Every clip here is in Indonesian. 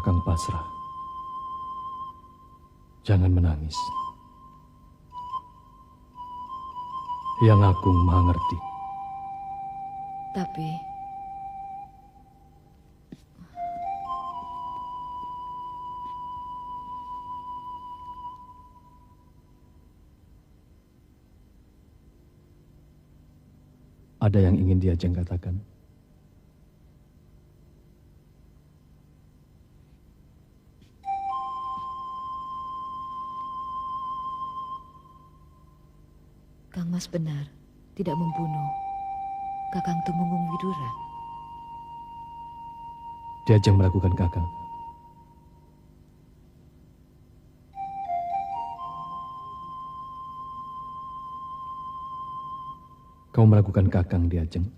Kakang pasrah. Jangan menangis. Yang Agung Maha ngerti. Tapi ada yang ingin Diajeng katakan? Kang Mas benar tidak membunuh Kakang Tumenggung Widura. Diajeng meragukan Kakang. Kau meragukan Kakang, Diajeng?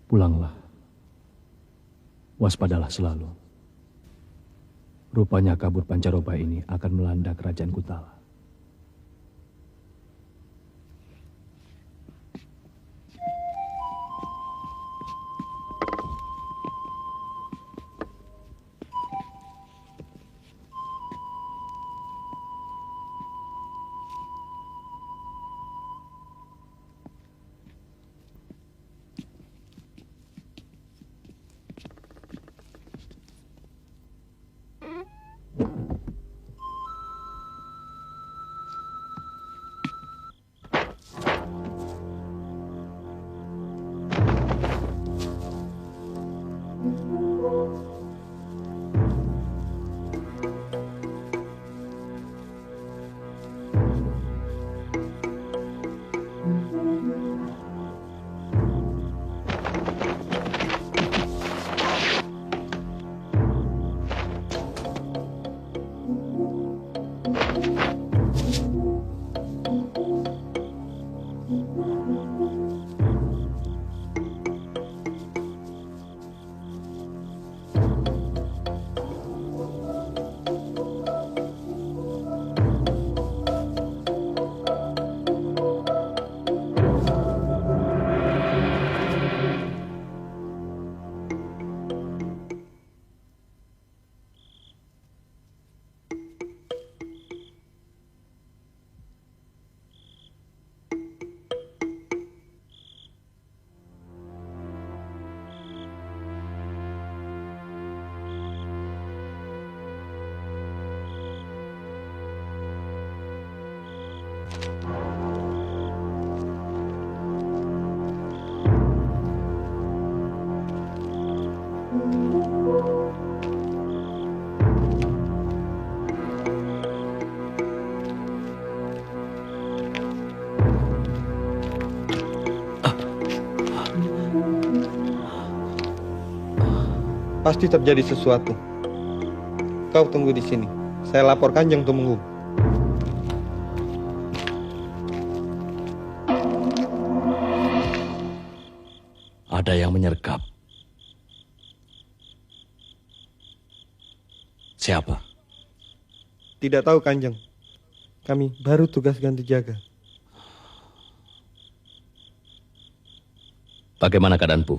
Pulanglah. Waspadalah selalu. Rupanya kabut pancaroba ini akan melanda kerajaan Kutala. Pasti terjadi sesuatu. Kau tunggu di sini. Saya lapor Kanjeng Tumenggung. Ada yang menyergap. Siapa? Tidak tahu, Kanjeng. Kami baru tugas ganti jaga. Bagaimana keadaanmu?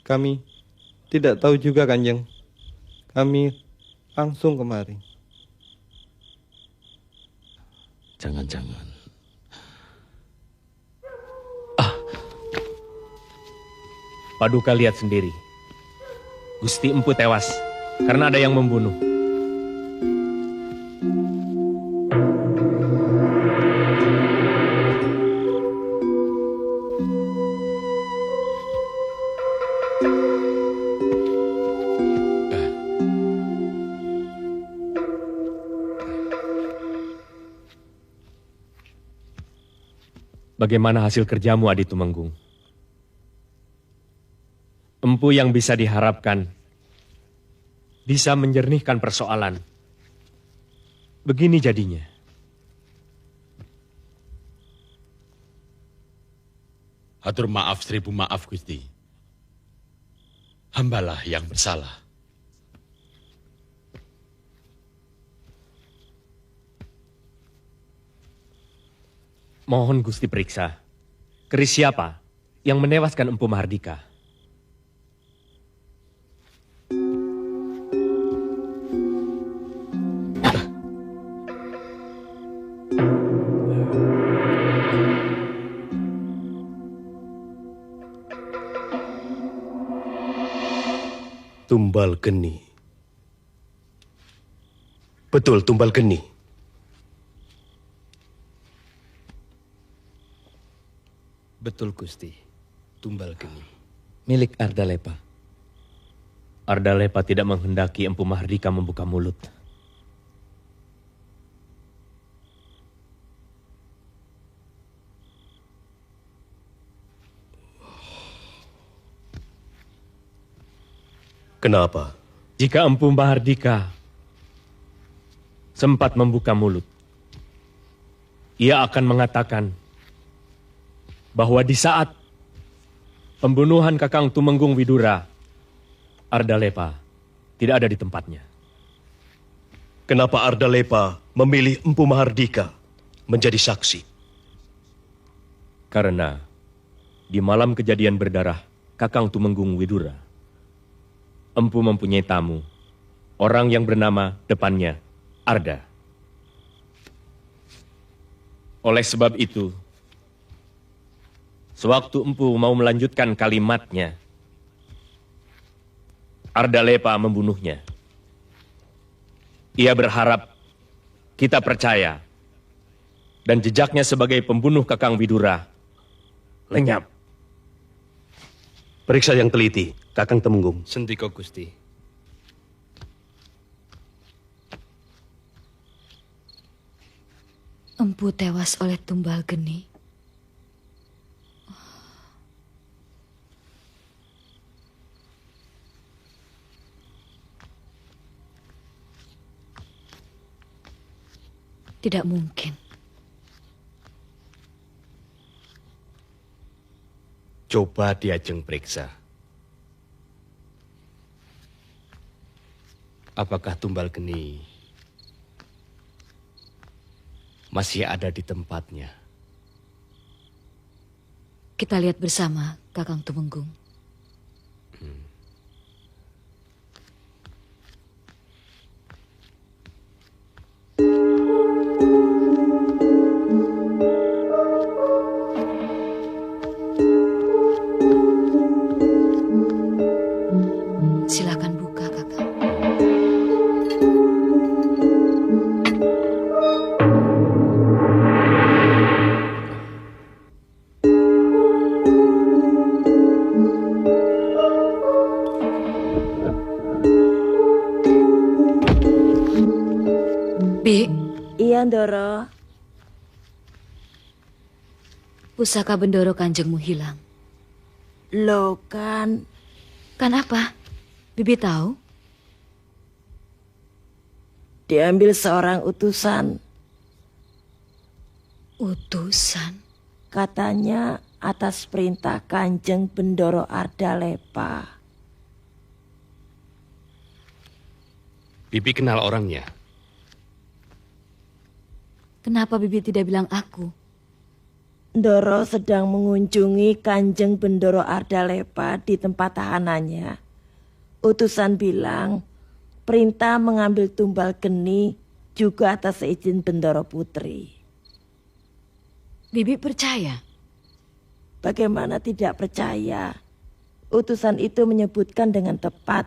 Kami tidak tahu juga, Kanjeng. Kami langsung kemari. Jangan-jangan. Paduka lihat sendiri. Gusti Empu tewas karena ada yang membunuh. Bagaimana hasil kerjamu, Adi Tumenggung? Empu yang bisa diharapkan bisa menjernihkan persoalan. Begini jadinya. Hatur maaf, 1000 maaf, Gusti. Hambalah yang bersalah. Mohon Gusti periksa, keris siapa yang menewaskan Empu Mahardika? Tumbal Geni. Betul, Tumbal Geni. Betul Gusti, Tumbal Geni. Milik Ardalepa. Ardalepa tidak menghendaki Empu Mahardika membuka mulut. Kenapa? Jika Empu Mahardika sempat membuka mulut, ia akan mengatakan bahwa di saat pembunuhan Kakang Tumenggung Widura, Ardalepa tidak ada di tempatnya. Kenapa Ardalepa memilih Empu Mahardika menjadi saksi? Karena di malam kejadian berdarah Kakang Tumenggung Widura, Empu mempunyai tamu, orang yang bernama depannya Arda. Oleh sebab itu, sewaktu Empu mau melanjutkan kalimatnya, Ardalepa membunuhnya. Ia berharap kita percaya dan jejaknya sebagai pembunuh Kakang Widura lenyap. Periksa yang teliti, Kakang Temenggung. Sendika Gusti. Empu tewas oleh Tumbal Geni. Tidak mungkin. Coba Diajeng periksa. Apakah Tumbal Geni masih ada di tempatnya? Kita lihat bersama, Kakang Tumenggung. Silakan buka, Kakang. Bi, Iya, Ndoro. pusaka Bendoro Kanjengmu hilang. Loh kan, Kan apa? Bibi tahu? diambil seorang utusan. Utusan. Katanya atas perintah Kanjeng Bendoro Ardalepa. Bibi kenal orangnya. Kenapa Bibi tidak bilang aku? Ndoro sedang mengunjungi Kanjeng Bendoro Ardalepa di tempat tahanannya. Utusan bilang, perintah mengambil Tumbal Geni juga atas izin Bendoro Putri. Bibi percaya? Bagaimana tidak percaya? Utusan itu menyebutkan dengan tepat.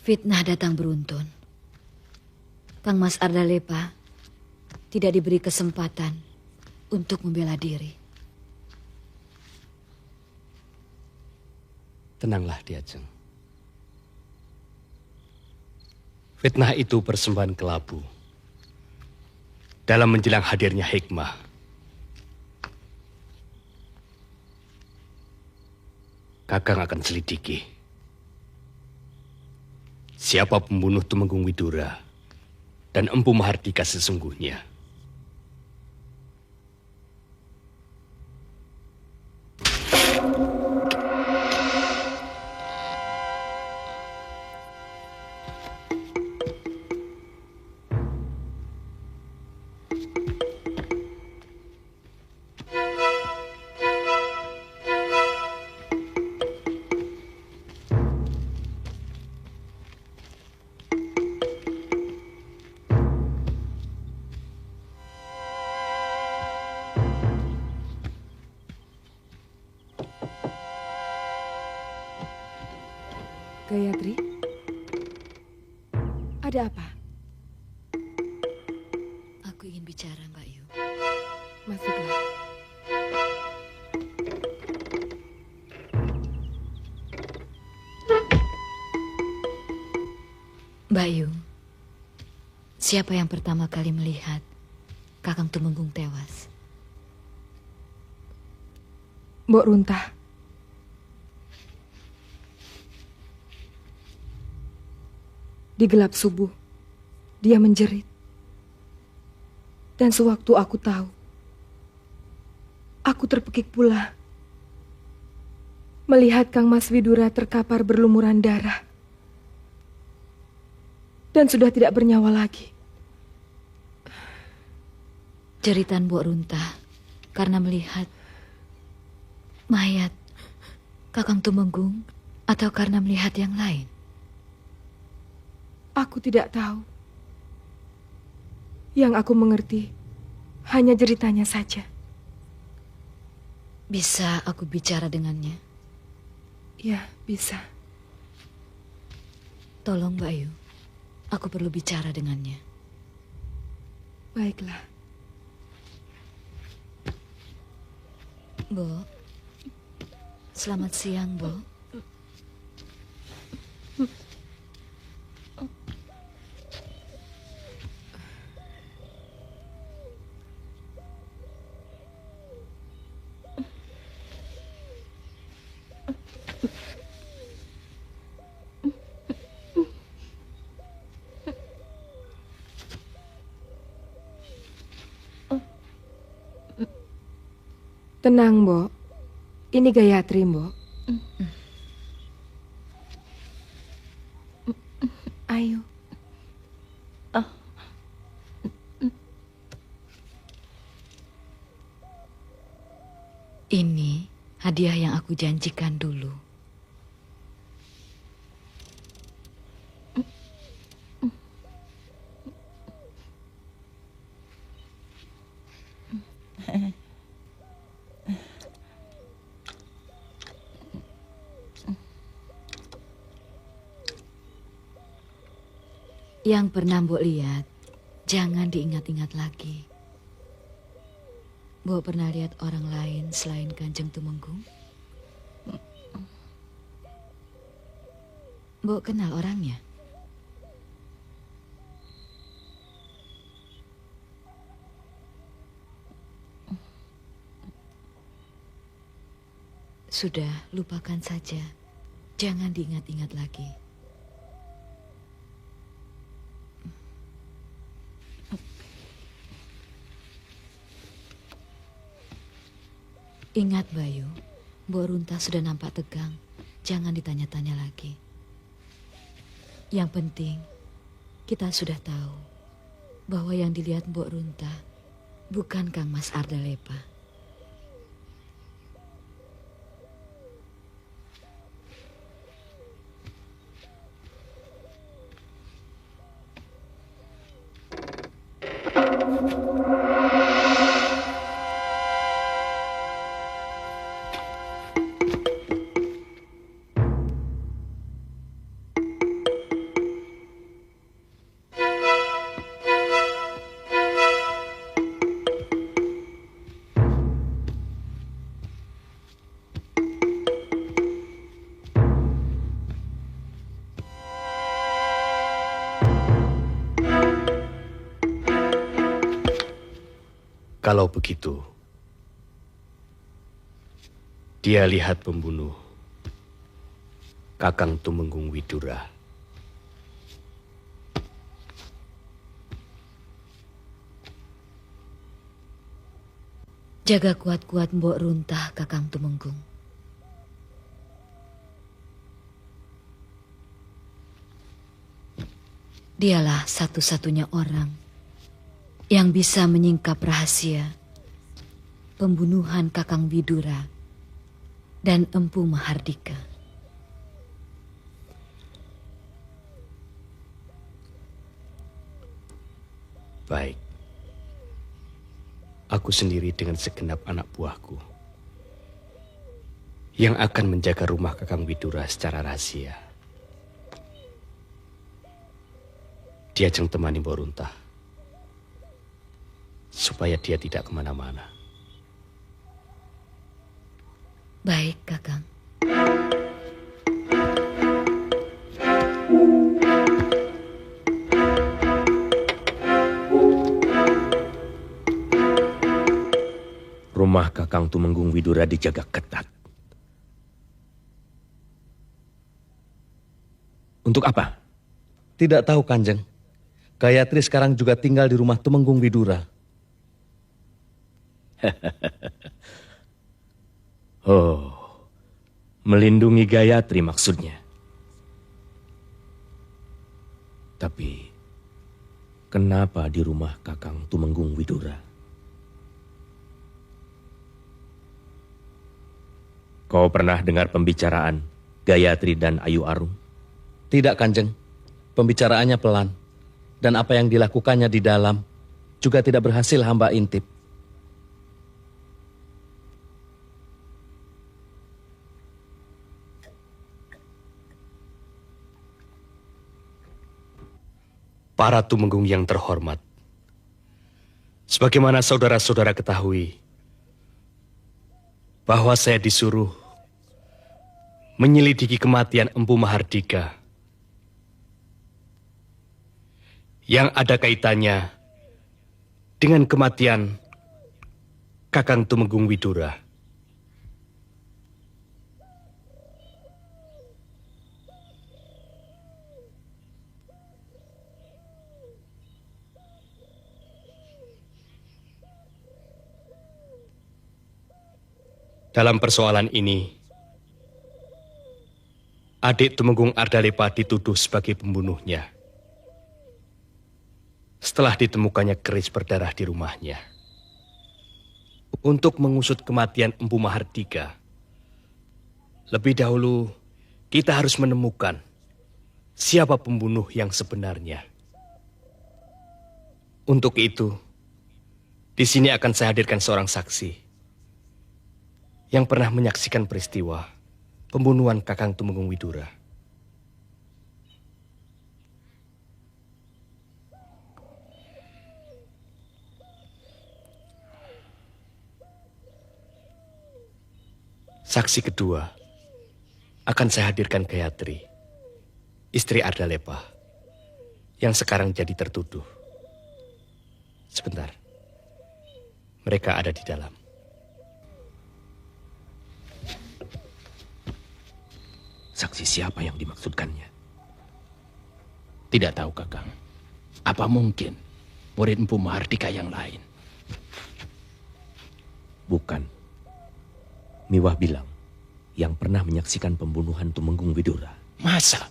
Fitnah datang beruntun. Kang Mas Ardalepa tidak diberi kesempatan untuk membela diri. Tenanglah Diajeng. Fitnah itu persembahan kelabu. Dalam menjelang hadirnya hikmah. Kakang akan selidiki. Siapa pembunuh Tumenggung Widura dan Empu Mahardika sesungguhnya. Gayatri? Ada apa? Aku ingin bicara, Mbak Yu. Masuklah. Mbak Yu, siapa yang pertama kali melihat Kakang Tumenggung tewas? Mbok Runtah. Di gelap subuh, dia menjerit. Dan sewaktu aku tahu, aku terpekik pula melihat Kang Mas Widura terkapar berlumuran darah dan sudah tidak bernyawa lagi. Jeritan Mbok Runtah karena melihat mayat Kakang Tumenggung atau karena melihat yang lain? Aku tidak tahu. Yang aku mengerti hanya jeritanya saja. Bisa aku bicara dengannya? Ya, bisa. Tolong Mbak Yu, aku perlu bicara dengannya. Baiklah. Bo, selamat siang, Bo. Tenang, Mbok. Ini Gayatri, Mbok. Ayo. Ini hadiah yang aku janjikan dulu. Yang pernah Mbok lihat, jangan diingat-ingat lagi. Mbok pernah lihat orang lain selain Kanjeng Tumenggung? Mbok kenal orangnya? Sudah, lupakan saja. Jangan diingat-ingat lagi. Ingat Bayu, Mbok Runtah sudah nampak tegang. Jangan ditanya-tanya lagi. Yang penting, kita sudah tahu bahwa yang dilihat Mbok Runtah bukan Kang Mas Ardalepa. Kalau begitu, dia lihat pembunuh Kakang Tumenggung Widura. Jaga kuat-kuat Mbok Runtah, Kakang Tumenggung. Dialah satu-satunya orang yang bisa menyingkap rahasia pembunuhan Kakang Widura dan Empu Mahardika. Baik. Aku sendiri dengan segenap anak buahku yang akan menjaga rumah Kakang Widura secara rahasia. Diajeng temani Mbok Runtah, supaya dia tidak kemana-mana. Baik, Kakang. Rumah Kakang Tumenggung Widura dijaga ketat. Untuk apa? Tidak tahu, Kanjeng. Gayatri sekarang juga tinggal di rumah Tumenggung Widura. Oh, melindungi Gayatri maksudnya. Tapi, kenapa di rumah Kakang Tumenggung Widura? Kau pernah dengar pembicaraan Gayatri dan Ayu Arum? Tidak, Kanjeng. Pembicaraannya pelan. Dan apa yang dilakukannya di dalam juga tidak berhasil hamba intip. Para Tumenggung yang terhormat, sebagaimana saudara-saudara ketahui, bahwa saya disuruh menyelidiki kematian Empu Mahardika yang ada kaitannya dengan kematian Kakang Tumenggung Widura. Dalam persoalan ini, adik Tumenggung Ardalepa dituduh sebagai pembunuhnya. Setelah ditemukannya keris berdarah di rumahnya. Untuk mengusut kematian Empu Mahardika, lebih dahulu kita harus menemukan siapa pembunuh yang sebenarnya. Untuk itu, di sini akan saya hadirkan seorang saksi yang pernah menyaksikan peristiwa pembunuhan Kakang Tumenggung Widura. Saksi kedua akan saya hadirkan Gayatri, istri Ardalepa, yang sekarang jadi tertuduh. Sebentar, mereka ada di dalam. Saksi siapa yang dimaksudkannya? Tidak tahu, Kakang. Apa mungkin murid Empu Mahardika yang lain? Bukan. Miwah bilang yang pernah menyaksikan pembunuhan Tumenggung Widura. Masa?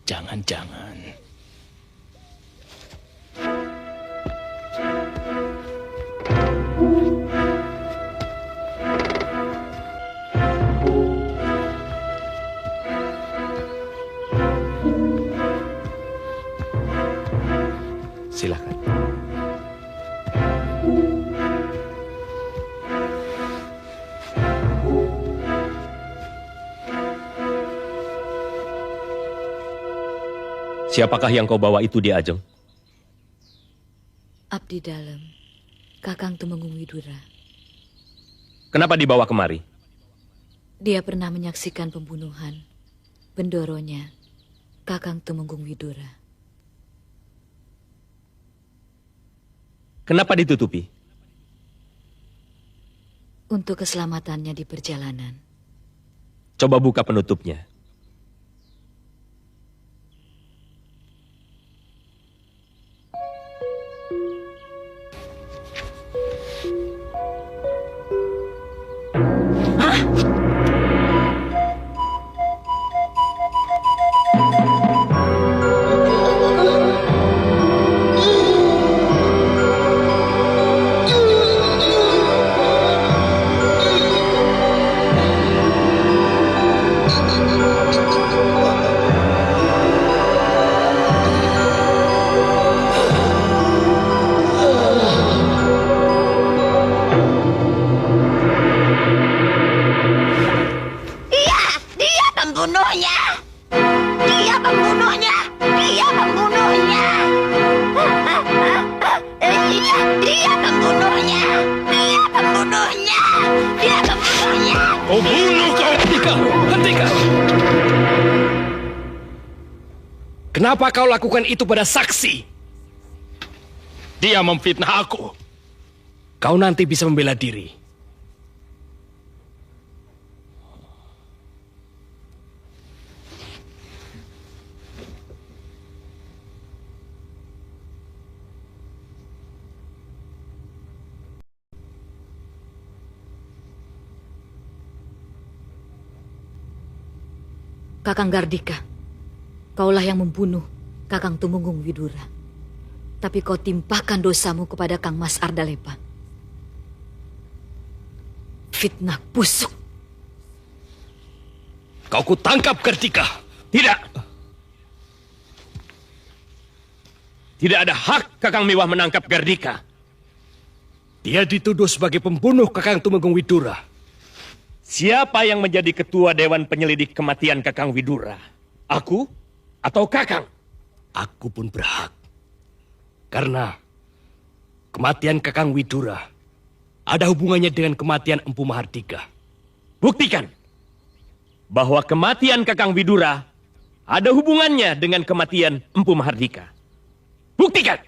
Jangan-jangan. Silakan. Siapakah yang kau bawa itu di Ajeng? Abdi Dalem, Kakang Tumenggung Widura. Kenapa dibawa kemari? Dia pernah menyaksikan pembunuhan bendoronya Kakang Tumenggung Widura. Kenapa ditutupi? Untuk keselamatannya di perjalanan. Coba buka penutupnya. Kenapa kau lakukan itu pada saksi? Dia memfitnah aku. Kau nanti bisa membela diri. Kakang Gardika, kaulah yang membunuh Kakang Tumenggung Widura. Tapi kau timpahkan dosamu kepada Kang Mas Ardalepa. Fitnah busuk. Kau kutangkap, Gardika. Tidak. Tidak ada hak Kakang Miwah menangkap Gardika. Dia dituduh sebagai pembunuh Kakang Tumenggung Widura. Siapa yang menjadi ketua Dewan Penyelidik Kematian Kakang Widura? Aku atau Kakang? Aku pun berhak. Karena kematian Kakang Widura ada hubungannya dengan kematian Empu Mahardika. Buktikan bahwa kematian Kakang Widura ada hubungannya dengan kematian Empu Mahardika. Buktikan.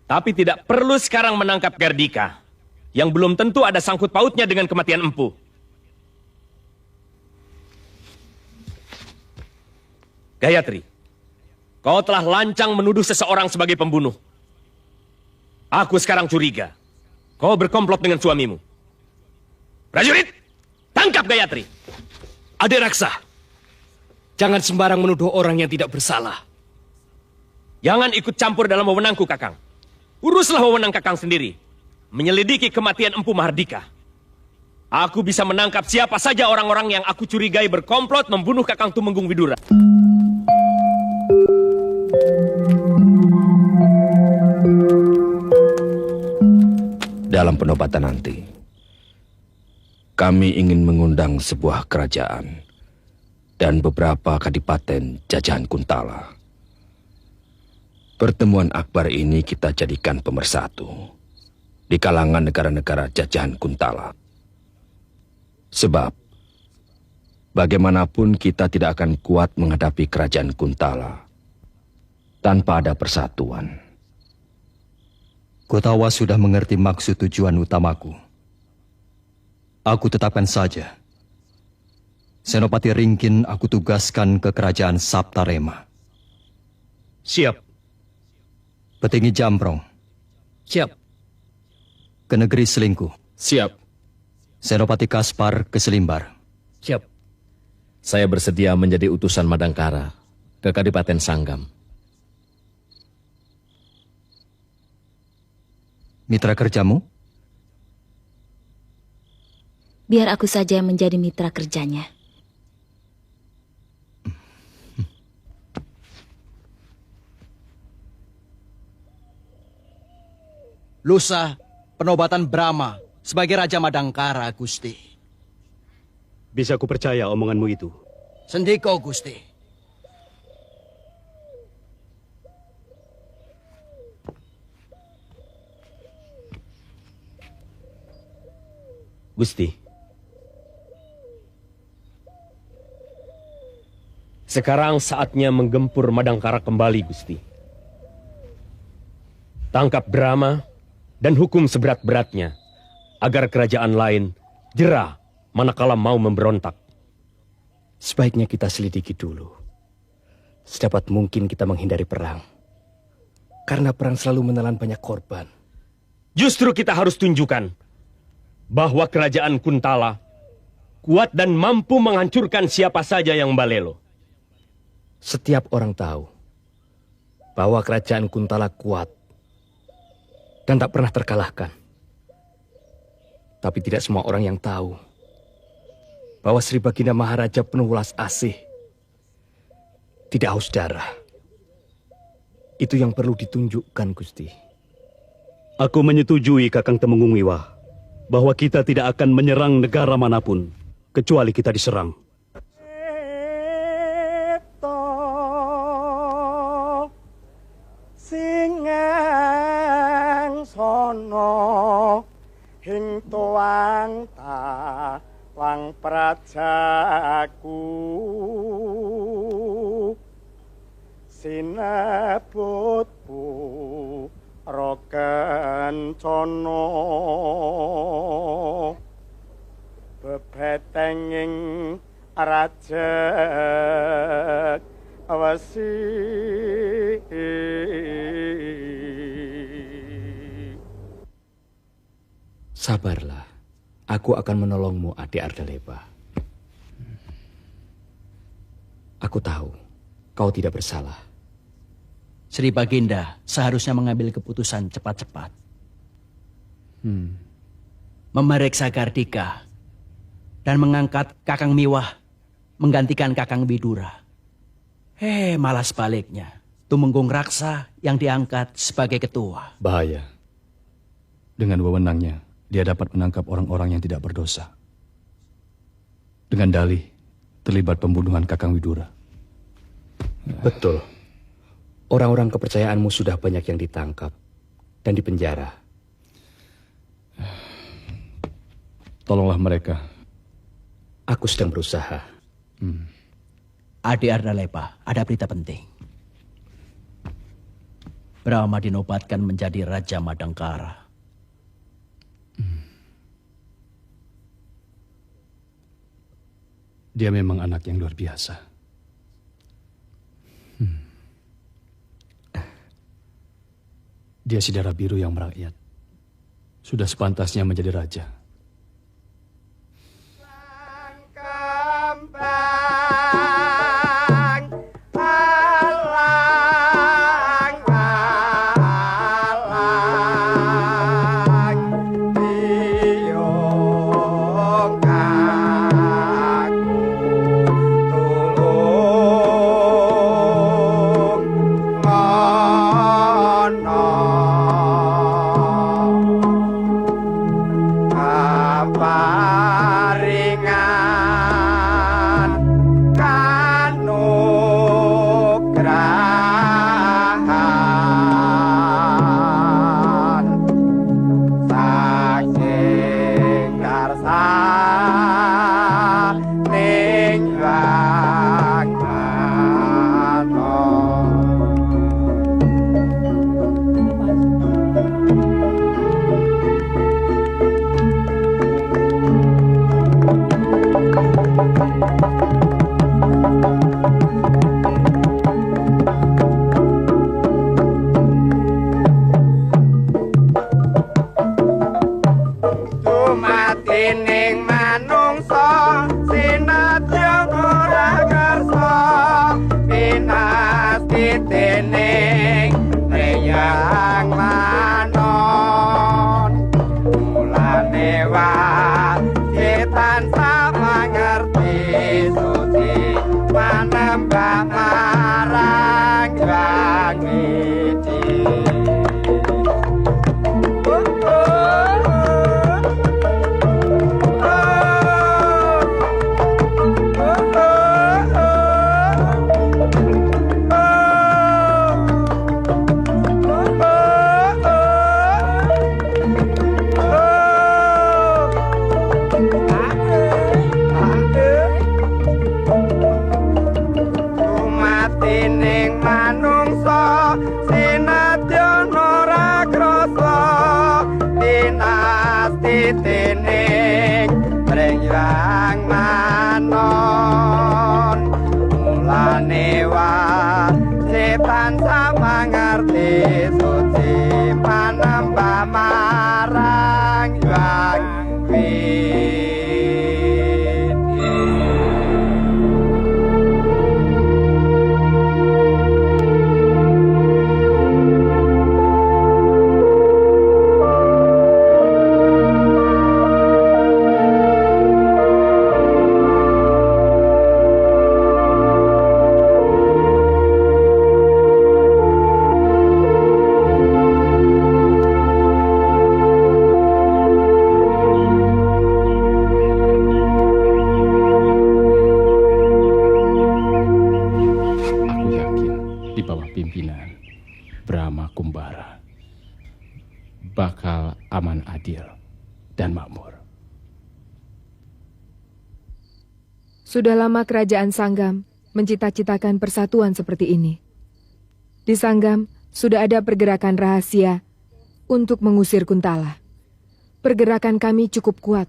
Tapi tidak perlu sekarang menangkap Gardika yang belum tentu ada sangkut pautnya dengan kematian Empu. Gayatri, kau telah lancang menuduh seseorang sebagai pembunuh. Aku sekarang curiga. Kau berkomplot dengan suamimu. Prajurit, tangkap Gayatri. Ade Raksa, jangan sembarang menuduh orang yang tidak bersalah. Jangan ikut campur dalam wewenangku, Kakang. Uruslah wewenang Kakang sendiri. Menyelidiki kematian Empu Mahardika. Aku bisa menangkap siapa saja orang-orang yang aku curigai berkomplot membunuh Kakang Tumenggung Widura. Dalam penobatan nanti, kami ingin mengundang sebuah kerajaan dan beberapa kadipaten jajahan Kuntala. Pertemuan akbar ini kita jadikan pemersatu di kalangan negara-negara jajahan Kuntala. Sebab, bagaimanapun kita tidak akan kuat menghadapi kerajaan Kuntala tanpa ada persatuan. Kotawa sudah mengerti maksud tujuan utamaku. Aku tetapkan saja. Senopati Ringkin aku tugaskan ke kerajaan Saptarema. Siap. Petinggi Jambrong. Siap. Ke negeri Selingkuh. Siap. Senopati Kaspar ke Selimbar. Siap. Saya bersedia menjadi utusan Madangkara ke Kadipaten Sanggam. Mitra kerjamu? Biar aku saja yang menjadi mitra kerjanya. Lusa, penobatan Brahma sebagai Raja Madangkara, Gusti. Bisa ku percaya omonganmu itu? Sendiko, Gusti. Gusti, sekarang saatnya menggempur Madangkara kembali, Gusti. Tangkap Brahma dan hukum seberat-beratnya, agar kerajaan lain jera manakala mau memberontak. Sebaiknya kita selidiki dulu. Sedapat mungkin kita menghindari perang. Karena perang selalu menelan banyak korban. Justru kita harus tunjukkan bahwa kerajaan Kuntala kuat dan mampu menghancurkan siapa saja yang balelo. Setiap orang tahu bahwa kerajaan Kuntala kuat dan tak pernah terkalahkan. Tapi tidak semua orang yang tahu bahwa Sri Baginda Maharaja penuh welas asih, tidak haus darah. Itu yang perlu ditunjukkan, Gusti. Aku menyetujui Kakang Temenggung Miwah bahwa kita tidak akan menyerang negara manapun kecuali kita diserang. Singang sono hing tuang ta lang prajaku sinebut para kencana bebetenging rajek wesi. Sabarlah, aku akan menolongmu, adik Ardalepa. Aku tahu, kau tidak bersalah. Sri Baginda seharusnya mengambil keputusan cepat-cepat. Memeriksa Gardika dan mengangkat Kakang Miwah menggantikan Kakang Widura. Malah sebaliknya. Tumenggung Raksa yang diangkat sebagai ketua. Bahaya. Dengan wewenangnya, dia dapat menangkap orang-orang yang tidak berdosa. Dengan dalih, terlibat pembunuhan Kakang Widura. Betul. Orang-orang kepercayaanmu sudah banyak yang ditangkap dan dipenjara. Tolonglah mereka. Aku sedang berusaha. Adik Ardalepa, ada berita penting. Brahma dinobatkan menjadi Raja Madangkara. Dia memang anak yang luar biasa. Dia si darah biru yang merakyat. Sudah sepantasnya menjadi raja. bakal aman, adil, dan makmur. Sudah lama kerajaan Sanggam mencita-citakan persatuan seperti ini. Di Sanggam sudah ada pergerakan rahasia untuk mengusir Kuntala. Pergerakan kami cukup kuat.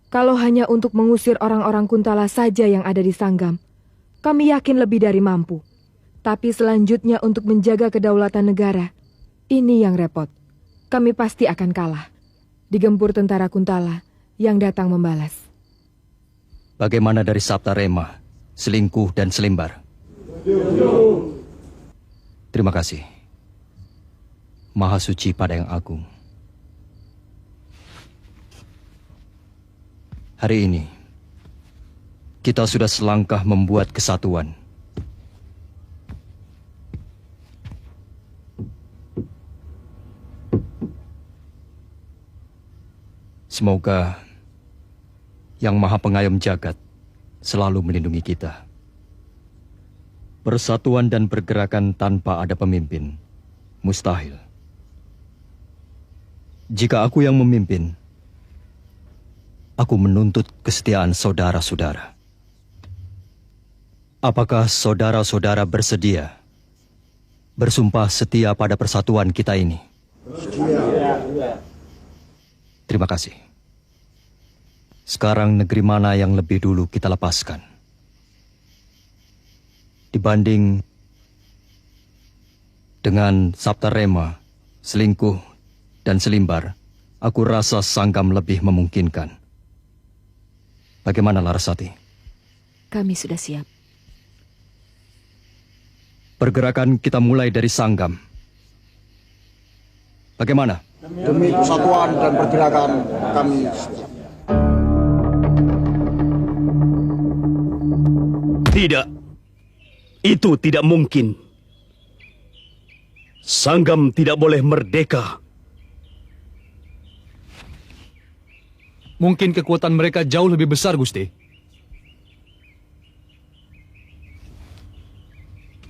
Kalau hanya untuk mengusir orang-orang Kuntala saja yang ada di Sanggam, kami yakin lebih dari mampu. Tapi selanjutnya untuk menjaga kedaulatan negara, ini yang repot. Kami pasti akan kalah. Digempur tentara Kuntala yang datang membalas. Bagaimana dari Saptarema, Selingkuh dan Selimbar? Terima kasih. Maha Suci pada Yang Agung. Hari ini, kita sudah selangkah membuat kesatuan. Semoga Yang Maha Pengayom Jagat selalu melindungi kita. Persatuan dan pergerakan tanpa ada pemimpin mustahil. Jika aku yang memimpin, aku menuntut kesetiaan saudara-saudara. Apakah saudara-saudara bersedia bersumpah setia pada persatuan kita ini? Terima kasih. Sekarang negeri mana yang lebih dulu kita lepaskan? Dibanding dengan Saptarema, Selingkuh, dan Selimbar, aku rasa Sanggam lebih memungkinkan. Bagaimana Larasati? Kami sudah siap. Pergerakan kita mulai dari Sanggam. Bagaimana? Demi kesatuan dan pergerakan kami. Tidak. Itu tidak mungkin. Sanggam tidak boleh merdeka. Mungkin kekuatan mereka jauh lebih besar, Gusti.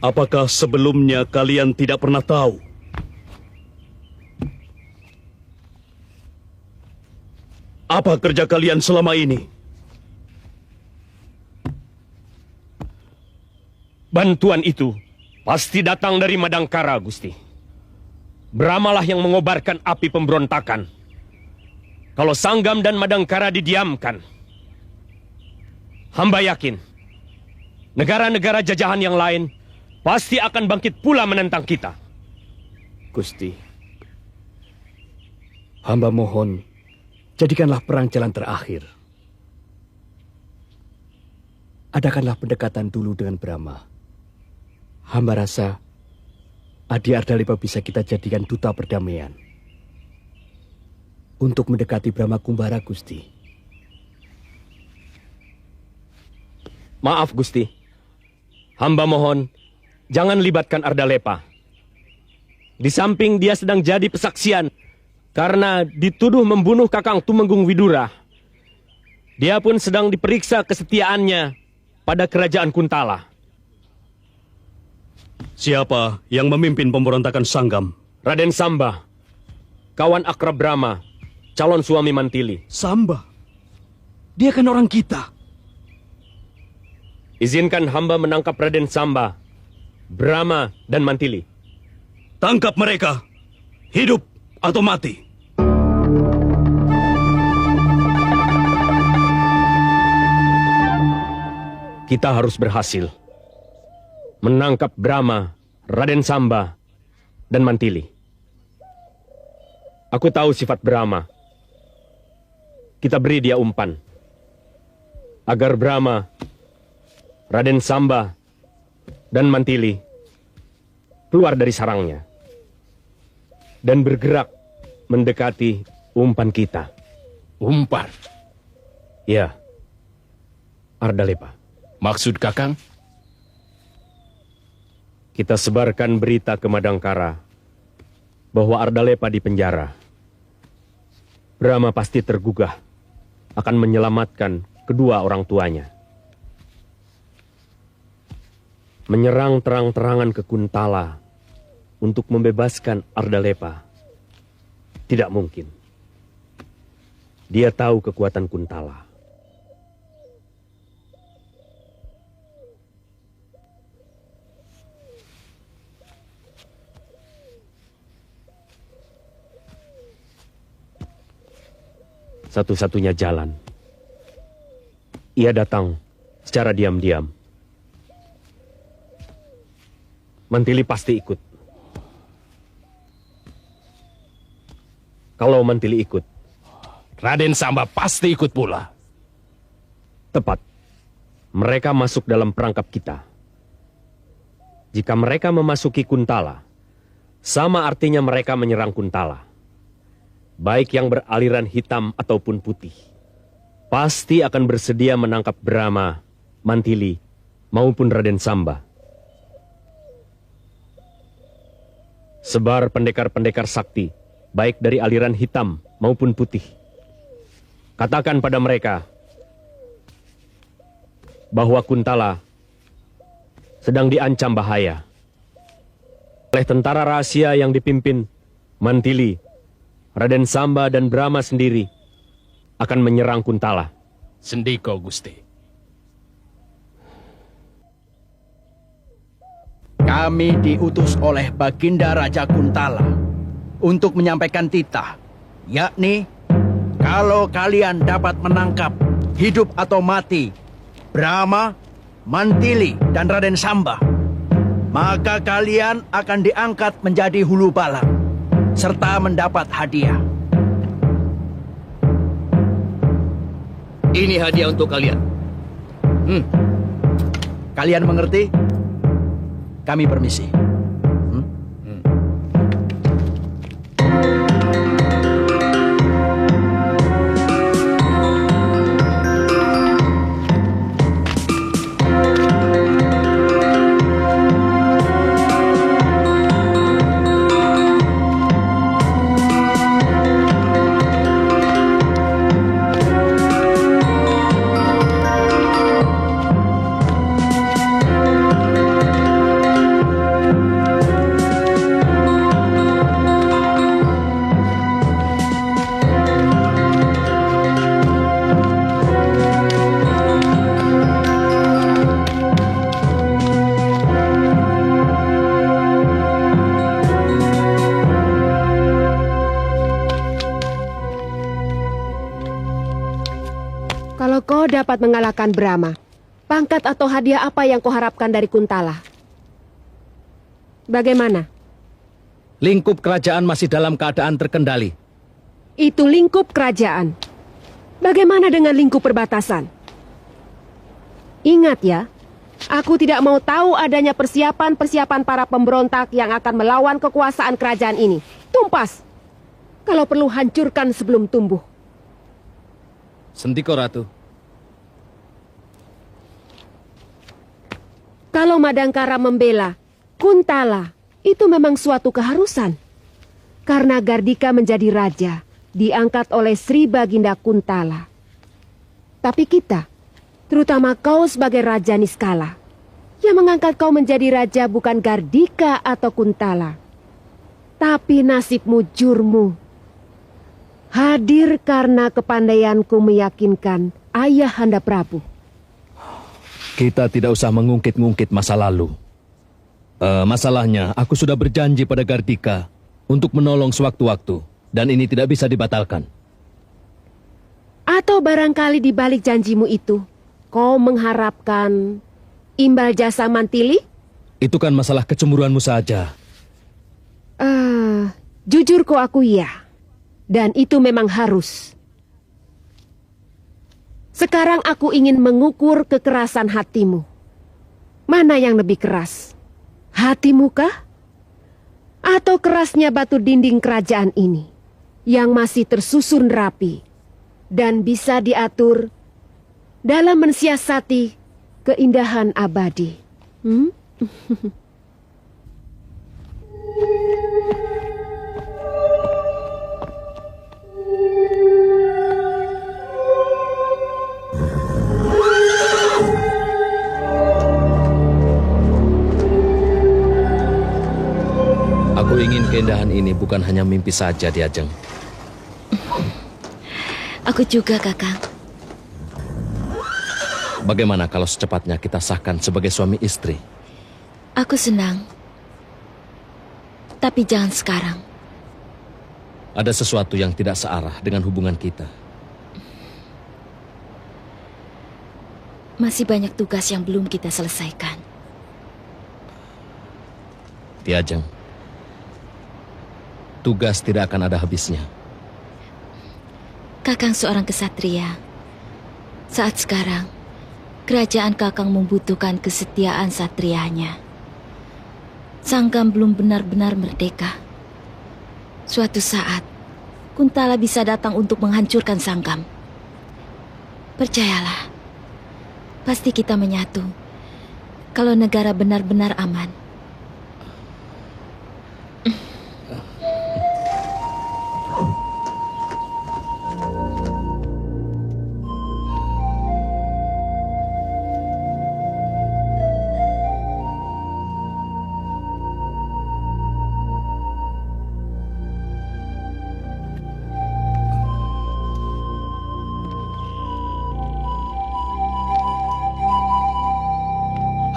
Apakah sebelumnya kalian tidak pernah tahu? Apa kerja kalian selama ini? Bantuan itu pasti datang dari Madangkara, Gusti. Brahmalah yang mengobarkan api pemberontakan. Kalau Sanggam dan Madangkara didiamkan, hamba yakin negara-negara jajahan yang lain pasti akan bangkit pula menentang kita. Gusti, hamba mohon, jadikanlah perang jalan terakhir. Adakanlah pendekatan dulu dengan Brahma. Hamba rasa Adi Ardalepa bisa kita jadikan duta perdamaian untuk mendekati Brahma Kumbara, Gusti. Maaf, Gusti. Hamba mohon, jangan libatkan Ardalepa. Di samping dia sedang jadi pesaksian karena dituduh membunuh Kakang Tumenggung Widura. Dia pun sedang diperiksa kesetiaannya pada kerajaan Kuntala. Siapa yang memimpin pemberontakan Sanggam? Raden Samba, kawan akrab Brahma, calon suami Mantili. Samba? Dia kan orang kita. Izinkan hamba menangkap Raden Samba, Brahma, dan Mantili. Tangkap mereka, hidup atau mati. Kita harus berhasil menangkap Brahma, Raden Samba, dan Mantili. Aku tahu sifat Brahma. Kita beri dia umpan agar Brahma, Raden Samba, dan Mantili keluar dari sarangnya dan bergerak mendekati umpan kita. Umpan? Ya, Ardalepa. Maksud Kakang? Kita sebarkan berita ke Madangkara bahwa Ardalepa di penjara. Brahma pasti tergugah akan menyelamatkan kedua orang tuanya. Menyerang terang-terangan ke Kuntala untuk membebaskan Ardalepa tidak mungkin. Dia tahu kekuatan Kuntala. satu-satunya jalan. Ia datang secara diam-diam. Mantili pasti ikut. Kalau Mantili ikut, Raden Samba pasti ikut pula. tepat. Mereka masuk dalam perangkap kita. Jika mereka memasuki Kuntala, sama artinya mereka menyerang Kuntala. Baik yang beraliran hitam ataupun putih, pasti akan bersedia menangkap Brahma, Mantili, maupun Raden Samba. Sebar pendekar-pendekar sakti, baik dari aliran hitam maupun putih. Katakan pada mereka bahwa Kuntala sedang diancam bahaya oleh tentara rahasia yang dipimpin Mantili. Raden Samba dan Brahma sendiri akan menyerang Kuntala. Sendiko, Gusti. Kami diutus oleh Baginda Raja Kuntala untuk menyampaikan titah, yakni kalau kalian dapat menangkap hidup atau mati Brahma, Mantili, dan Raden Samba, maka kalian akan diangkat menjadi hulu balang serta mendapat hadiah. Ini hadiah untuk kalian. Kalian mengerti? Kami permisi. Kalau kau dapat mengalahkan Brahma, pangkat atau hadiah apa yang kau harapkan dari Kuntala? Bagaimana? Lingkup kerajaan masih dalam keadaan terkendali. Itu lingkup kerajaan. Bagaimana dengan lingkup perbatasan? Ingat ya, aku tidak mau tahu adanya persiapan-persiapan para pemberontak yang akan melawan kekuasaan kerajaan ini. Tumpas! Kalau perlu hancurkan sebelum tumbuh. Sendiko, Ratu. Kalau Madangkara membela Kuntala, itu memang suatu keharusan. Karena Gardika menjadi raja, diangkat oleh Sri Baginda Kuntala. Tapi kita, terutama kau sebagai Raja Niskala, yang mengangkat kau menjadi raja bukan Gardika atau Kuntala, tapi nasibmu jurmu. Hadir karena kepandaianku meyakinkan Ayahanda Prabu. Kita tidak usah mengungkit-ngungkit masa lalu. Masalahnya, aku sudah berjanji pada Gardika untuk menolong sewaktu-waktu, dan ini tidak bisa dibatalkan. Atau barangkali di balik janjimu itu, kau mengharapkan imbal jasa Mantili? Itu kan masalah kecemburuanmu saja. Jujur kau akui ya. Dan itu memang harus. Sekarang aku ingin mengukur kekerasan hatimu. Mana yang lebih keras? Hatimu kah? Atau kerasnya batu dinding kerajaan ini yang masih tersusun rapi dan bisa diatur dalam mensiasati keindahan abadi? Aku ingin keindahan ini bukan hanya mimpi saja, Diajeng. Aku juga, Kakang. Bagaimana kalau secepatnya kita sahkan sebagai suami istri? Aku senang. Tapi jangan sekarang. Ada sesuatu yang tidak searah dengan hubungan kita. Masih banyak tugas yang belum kita selesaikan. Ki Ajeng, tugas tidak akan ada habisnya. Kakang seorang kesatria. Saat sekarang, kerajaan Kakang membutuhkan kesetiaan satrianya. Sanggam belum benar-benar merdeka. Suatu saat, Kuntala bisa datang untuk menghancurkan Sanggam. Percayalah, pasti kita menyatu kalau negara benar-benar aman.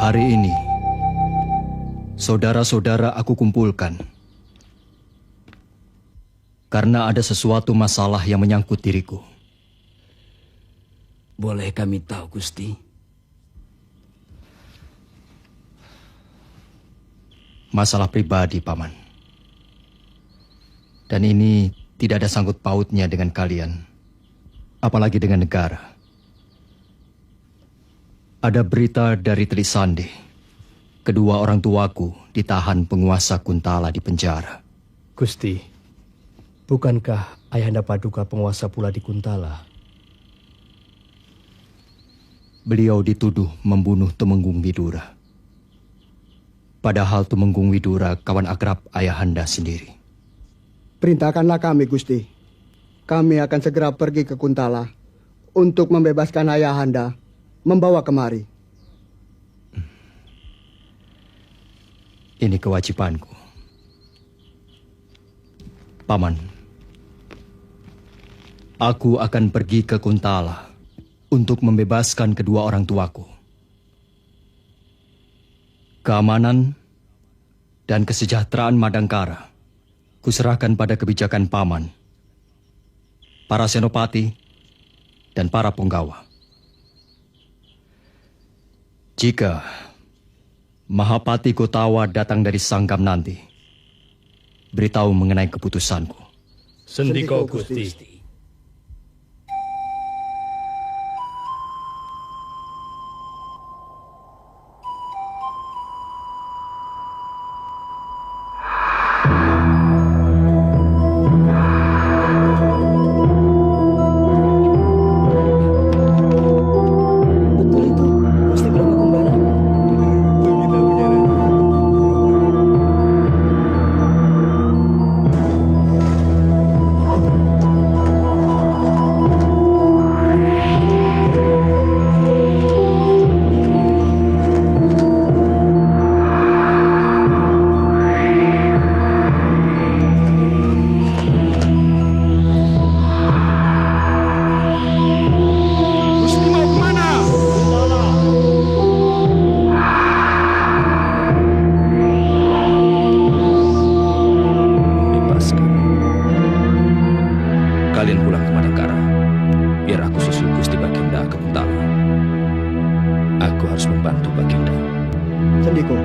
Hari ini, saudara-saudara aku kumpulkan karena ada sesuatu masalah yang menyangkut diriku. Boleh kami tahu, Gusti? Masalah pribadi, Paman. Dan ini tidak ada sangkut pautnya dengan kalian, apalagi dengan negara. Ada berita dari Telik Sandi. Kedua orang tuaku ditahan penguasa Kuntala di penjara. Gusti, bukankah Ayahanda Paduka penguasa pula di Kuntala? Beliau dituduh membunuh Tumenggung Widura. Padahal Tumenggung Widura kawan akrab Ayahanda sendiri. Perintahkanlah kami, Gusti. Kami akan segera pergi ke Kuntala untuk membebaskan Ayahanda, membawa kemari. Ini kewajibanku. Paman, aku akan pergi ke Kuntala untuk membebaskan kedua orang tuaku. Keamanan dan kesejahteraan Madangkara kuserahkan pada kebijakan Paman, para senopati, dan para punggawa. Jika Mahapati Gotawa datang dari Sanggam nanti, beritahu mengenai keputusanku. Sendiko Gusti. Kalian pulang ke Madangkara, biar aku susul Gusti Baginda ke Kuntala. Aku harus membantu Baginda. Sendiko.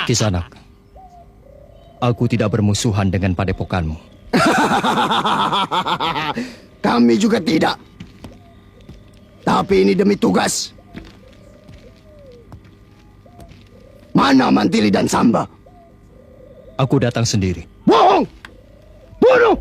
Kisanak, aku tidak bermusuhan dengan padepokanmu. Kami juga tidak. Tapi ini demi tugas. Mana Mantili dan Samba? Aku datang sendiri. Bohong! Bunuh!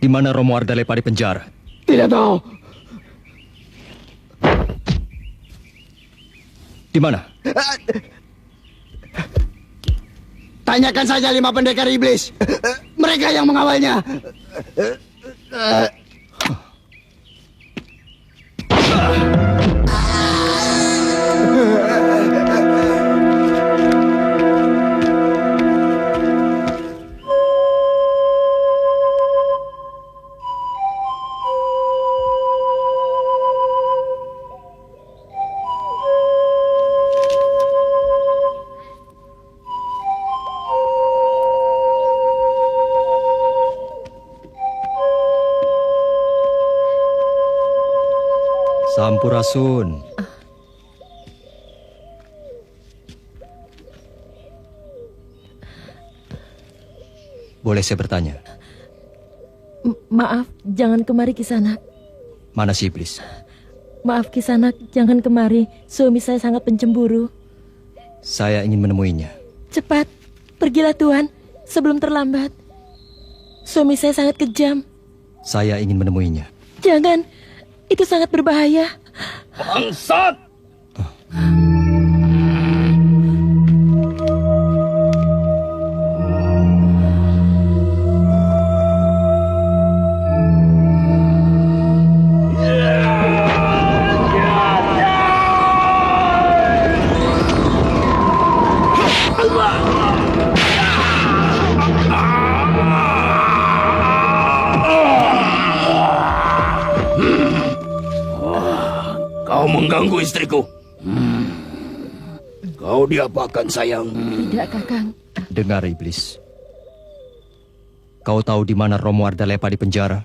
di mana Romo Ardalepa di penjara? Tidak tahu. Di mana? Tanyakan saja 5 pendekar iblis. Mereka yang mengawalnya. Sampurasun. Boleh saya bertanya? Maaf, jangan kemari Kisanak. Mana si iblis? Maaf Kisanak, jangan kemari. Suami saya sangat pencemburu. Saya ingin menemuinya. Cepat, pergilah Tuan, sebelum terlambat. Suami saya sangat kejam. Saya ingin menemuinya. Jangan, itu sangat berbahaya. Bangsat! Kau mengganggu istriku. Kau diapakan, sayang? Tidak, Kakang. Dengar, iblis. Kau tahu di mana Romo Ardalepa di penjara?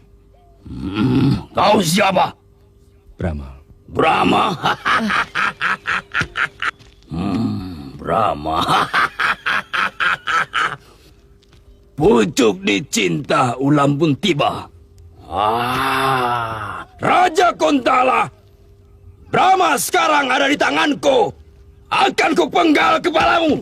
Kau siapa? Brahma. Brahma. Brahma. Pucuk dicinta ulam pun tiba. Raja Kuntala, Brahma sekarang ada di tanganku. Akan kupenggal kepalamu.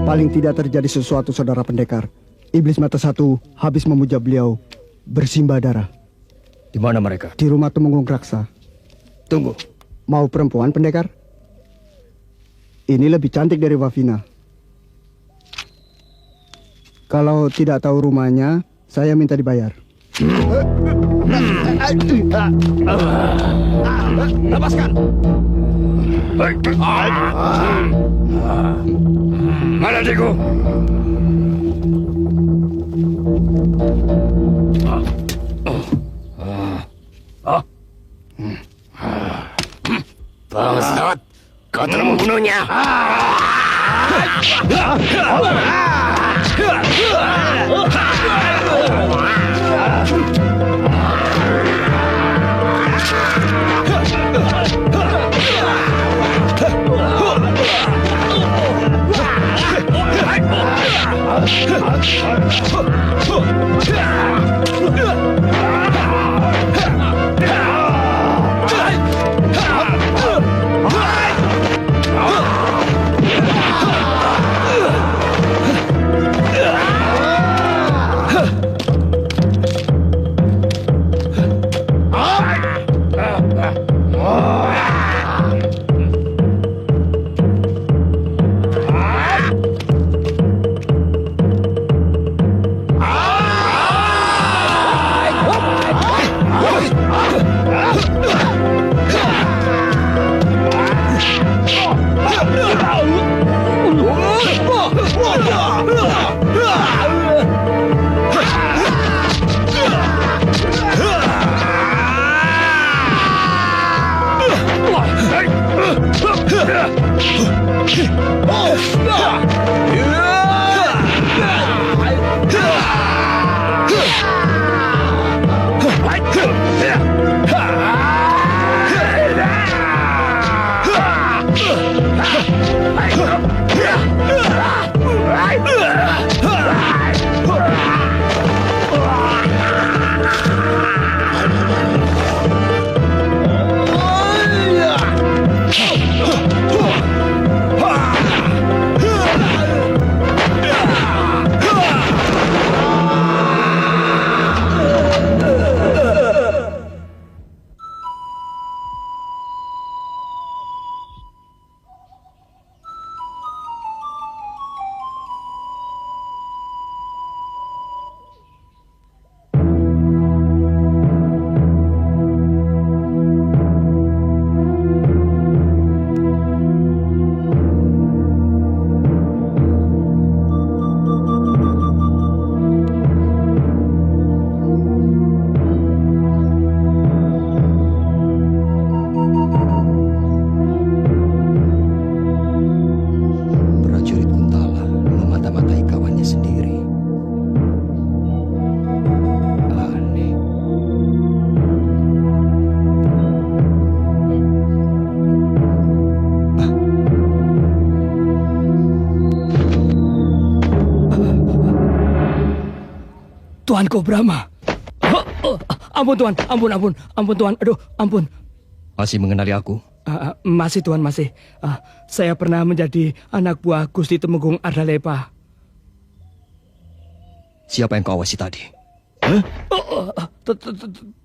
Paling tidak terjadi sesuatu, saudara pendekar. Iblis mata satu habis memuja beliau bersimbah darah. Di mana mereka? Di rumah Tumenggung Raksa. Tunggu. Mau perempuan pendekar? Ini lebih cantik dari Wafina. Kalau tidak tahu rumahnya, saya minta dibayar. Lepaskan. Mana adikku? Bangsat, kau telah membunuhnya. Tuanku Brahma. Ampun Tuan, ampun Tuan, aduh ampun. Masih mengenali aku? Masih Tuan, masih. Saya pernah menjadi anak buah Gusti Temenggung Ardalepa. Siapa yang kau awasi tadi?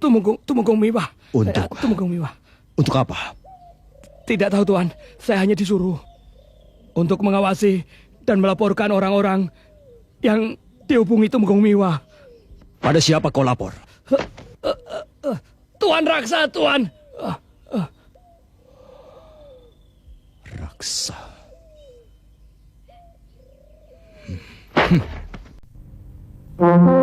Temenggung Miwah. Untuk? Temenggung Miwah. Untuk apa? Tidak tahu Tuan, saya hanya disuruh untuk mengawasi dan melaporkan orang-orang yang dihubungi Temenggung Miwah. Pada siapa kau lapor? Tuan Raksa, Tuan. Raksa. Hmm.